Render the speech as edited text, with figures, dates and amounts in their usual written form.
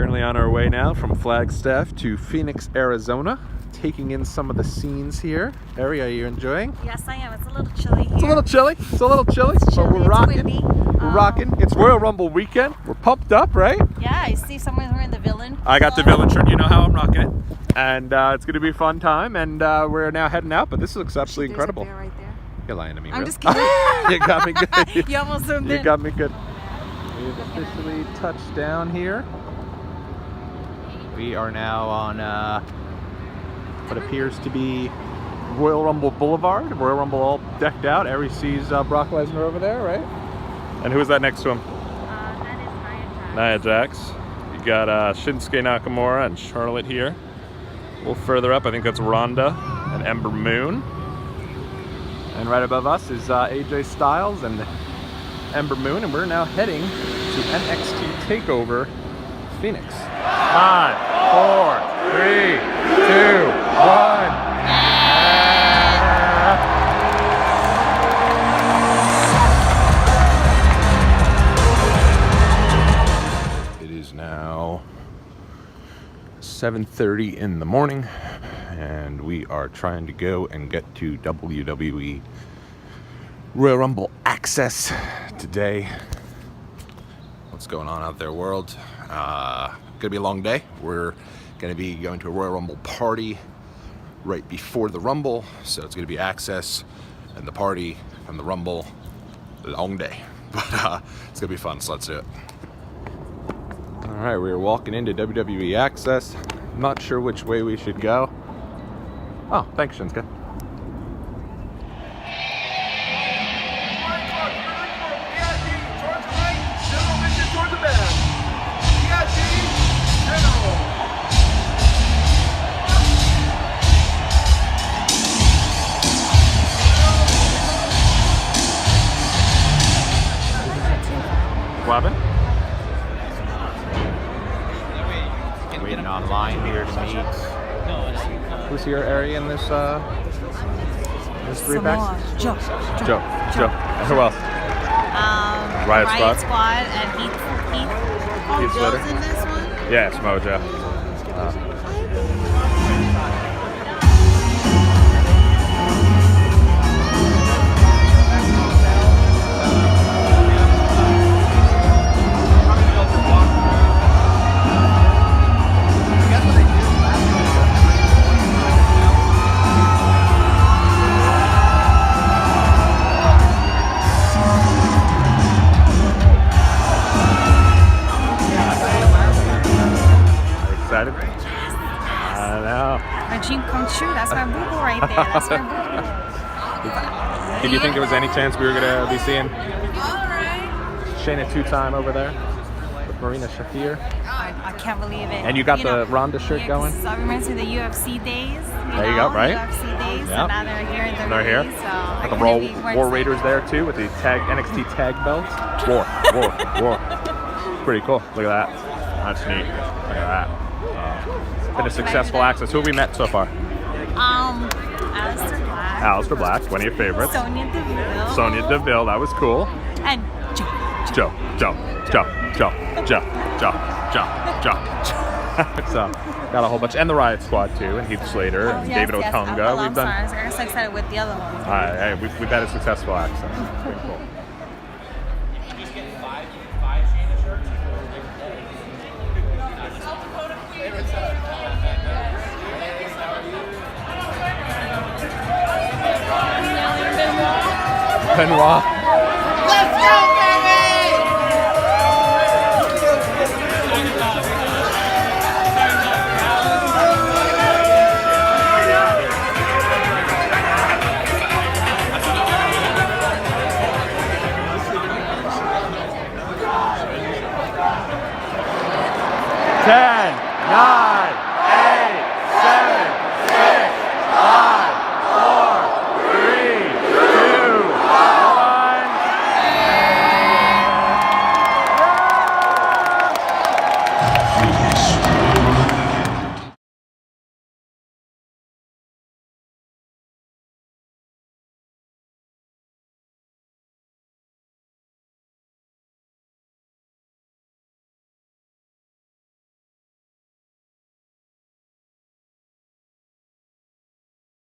Currently on our way now from Flagstaff to Phoenix, Arizona, taking in some of the scenes here. Eri, are you enjoying? Yes, I am. It's a little chilly here. It's a little chilly. It's a little chilly, but we're rocking. We're rocking. It's Royal Rumble weekend. We're pumped up, right? Yeah, I see someone's wearing the villain. I got the villain shirt. You know how I'm rocking it. And it's going to be a fun time. And we're now heading out, but this looks absolutely incredible. There's a bear right there. You're lying to me, I'm really. just kidding. You got me good. You almost zoomed in. You got me good. We've officially touched down here. We are now on what appears to be Royal Rumble Boulevard. Royal Rumble all decked out. Eri sees Brock Lesnar over there, right? And who is that next to him? That is Nia Jax. You got Shinsuke Nakamura and Charlotte here. A little further up, I think that's Ronda and Ember Moon. And right above us is AJ Styles and Ember Moon, and we're now heading to NXT TakeOver Phoenix. 5, 4, 3, 2, 1. It is now 7:30 in the morning, and we are trying to go and get to WWE Royal Rumble Axxess today. What's going on out there, world? Gonna be a long day. We're gonna be going to a Royal Rumble party right before the Rumble, so it's gonna be Axxess and the party and the Rumble. Long day, but it's gonna be fun, so let's do it. All right, we are walking into WWE Axxess. I'm not sure which way we should go. Oh, thanks, Shinsuke. Robin? Waiting online here to meet. Who's here, Eri, in this three packs? Joe. And who else? Riot Squad and Heath Slater. Joe's in this one. Yeah, it's Mojo. Excited? I know. My dream come true. That's my boo-boo right there. That's my boo-boo. Did you think there was any chance we were going to be seeing Shayna two-time over there with Marina Shafir? I can't believe it. And you got the Ronda shirt going? So I remember the UFC days. There you go, right? UFC days. Yep. So now they're here in the They're here. So Got the War Raiders there too with the NXT tag belts. War. Pretty cool. Look at that. That's neat. Look at that. Been a successful Axxess. Who have we met so far? Aleister Black, one of your favorites. Sonya Deville, that was cool. And Joe. So, got a whole bunch. And the Riot Squad too, and Heath Slater and David Otunga. I'm sorry, I got so excited with the other ones. Hey, we've had a successful Axxess. Pretty cool. Benoit.